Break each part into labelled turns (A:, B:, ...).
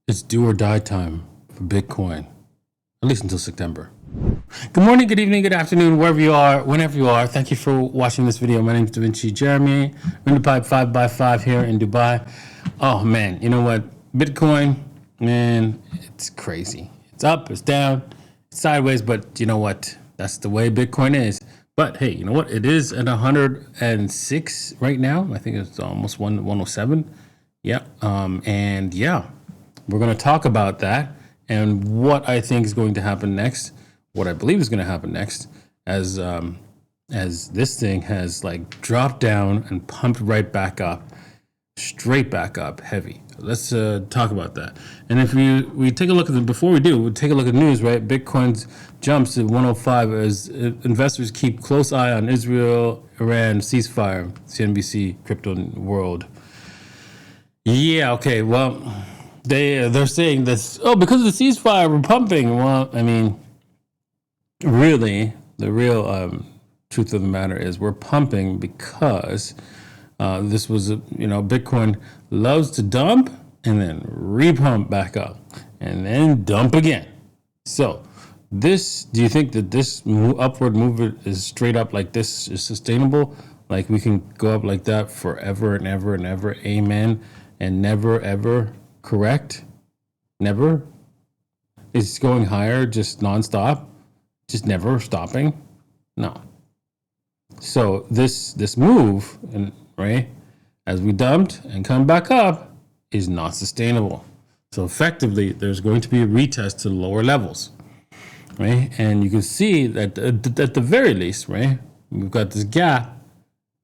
A: It's do or die time for Bitcoin, at least until September. Good morning, good evening, good afternoon, wherever you are, whenever you are. Thank you for watching this video. My name is Da Vinci Jeremy. I'm in Dubai 5x5 here in Dubai. Oh man, you know what? Bitcoin, man, it's crazy. It's up, it's down, it's sideways, but you know what? That's the way Bitcoin is. But hey, you know what? It is at 106 right now. I think it's almost 107. Yeah. And yeah. We're going to talk about that and what I think is going to happen next, what I believe is going to happen next, as this thing has like dropped down and pumped right back up, straight back up, heavy. Let's talk about that. And if we take a look at before we do, we take a look at the news, right? Bitcoin's jumps to 105 as investors keep close eye on Israel-Iran ceasefire. CNBC Crypto World. Yeah. Okay. Well. They're saying this, because of the ceasefire, we're pumping. Well, I mean, really, the real truth of the matter is we're pumping because this was, Bitcoin loves to dump and then repump back up and then dump again. So do you think that this upward movement is straight up like this is sustainable? Like we can go up like that forever and ever and ever, amen, and never, ever correct? Never? It's going higher just nonstop? Just never stopping? No. So this move, right, as we dumped and come back up, is not sustainable. So effectively, there's going to be a retest to lower levels, right? And you can see that at the very least, right, we've got this gap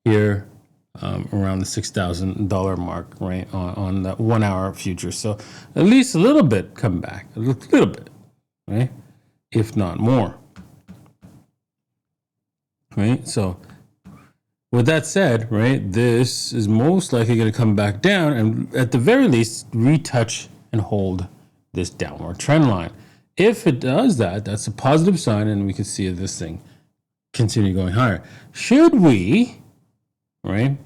A: here around the $6,000 mark, right, on the 1 hour future. So at least a little bit come back, a little bit, right, if not more, right? So with that said, right, this is most likely going to come back down and at the very least retouch and hold this downward trend line. If it does that, that's a positive sign, and we can see this thing continue going higher. Should we, right,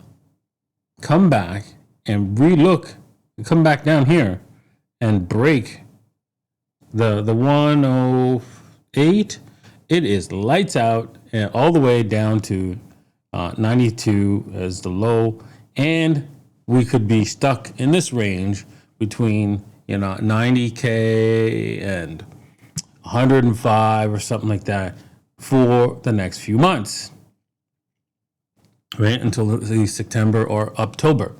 A: come back and come back down here and break the 108, it is lights out and all the way down to 92 as the low, and we could be stuck in this range between 90k and 105 or something like that for the next few months, right, until at least September or October.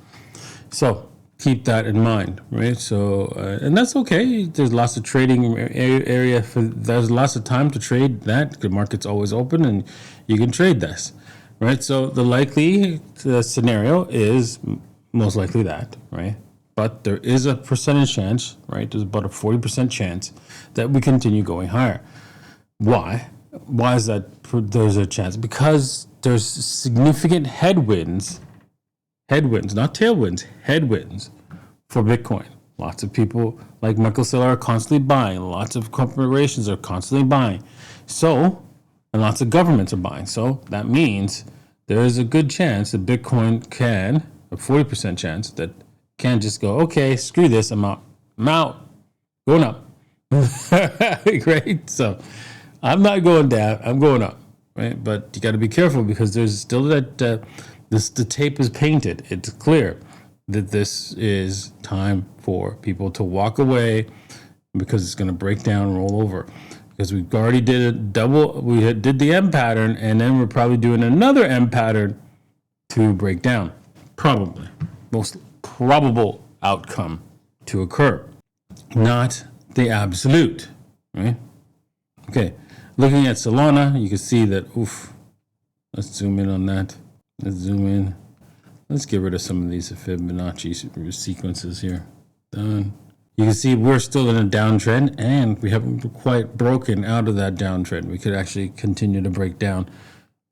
A: So keep that in mind, right? So and that's okay. There's lots of trading area there's lots of time to trade that. The market's always open and you can trade this, right? So the likely scenario is most likely that, right? But there is a percentage chance, right? There's about a 40% chance that we continue going higher. Why? Why is that there's a chance? Because there's significant headwinds, not tailwinds, headwinds for Bitcoin. Lots of people like Michael Saylor are constantly buying. Lots of corporations are constantly buying. So, and lots of governments are buying. So that means there is a good chance that Bitcoin can, a 40% chance that can just go, okay, screw this, I'm out, going up. Great. So I'm not going down, I'm going up. Right, but you got to be careful because there's still that the tape is painted. It's clear that this is time for people to walk away because it's going to break down, roll over. Because we've already did did the M pattern, and then we're probably doing another M pattern to break down. Probably, most probable outcome to occur, not the absolute. Right? Okay. Looking at Solana, you can see that, let's zoom in on that. Let's zoom in. Let's get rid of some of these Fibonacci sequences here. Done. You can see we're still in a downtrend and we haven't quite broken out of that downtrend. We could actually continue to break down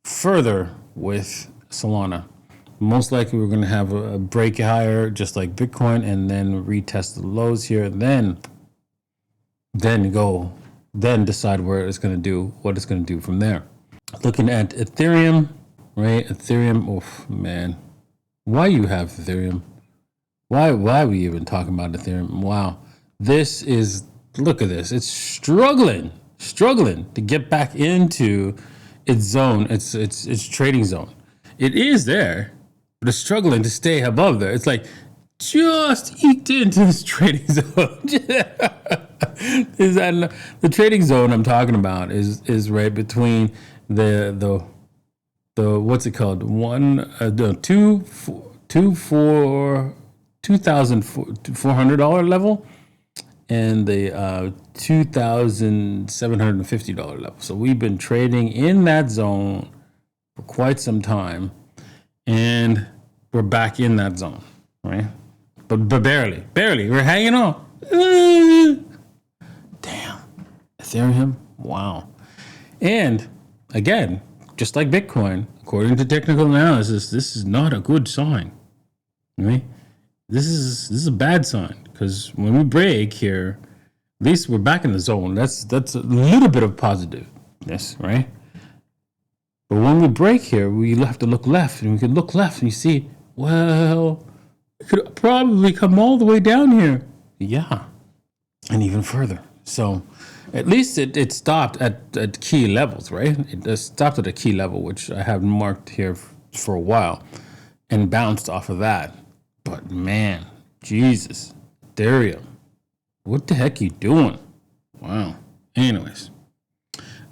A: further with Solana. Most likely we're going to have a break higher just like Bitcoin and then retest the lows here. Then decide where it's going to do, what it's going to do from there. Looking at Ethereum, right? Ethereum, man. Why you have Ethereum? Why are we even talking about Ethereum? Wow. This is, look at this. It's struggling to get back into its zone, its trading zone. It is there, but it's struggling to stay above there. It's like just eked into this trading zone. Is that the trading zone I'm talking about is right between the what's it called? $2,400 level and the $2,750 level. So we've been trading in that zone for quite some time, and we're back in that zone, right? But barely. We're hanging on. Damn. Ethereum. Wow. And again, just like Bitcoin, according to technical analysis, this is not a good sign. Right? This is a bad sign, because when we break here, at least we're back in the zone. That's a little bit of positiveness, right? But when we break here, we have to look left, and we can look left and you see, well, it could probably come all the way down here. Yeah, and even further. So at least it stopped at key levels, right? It stopped at a key level, which I have marked here for a while, and bounced off of that. But man, Jesus, Ethereum, what the heck are you doing? Wow. Anyways,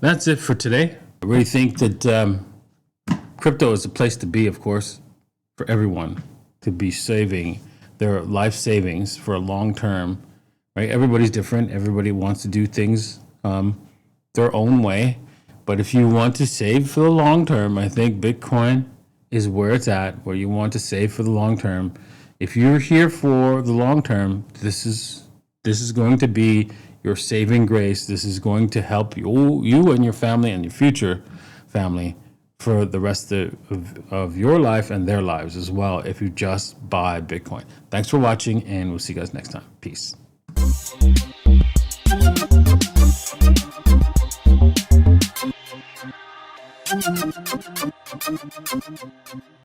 A: that's it for today. I really think that crypto is a place to be, of course, for everyone to be saving their life savings for a long term, right? Everybody's different. Everybody wants to do things their own way. But if you want to save for the long term, I think Bitcoin is where it's at, where you want to save for the long term. If you're here for the long term, this is going to be your saving grace. This is going to help you and your family and your future family for the rest of your life and their lives as well, if you just buy Bitcoin. Thanks for watching, and we'll see you guys next time. Peace.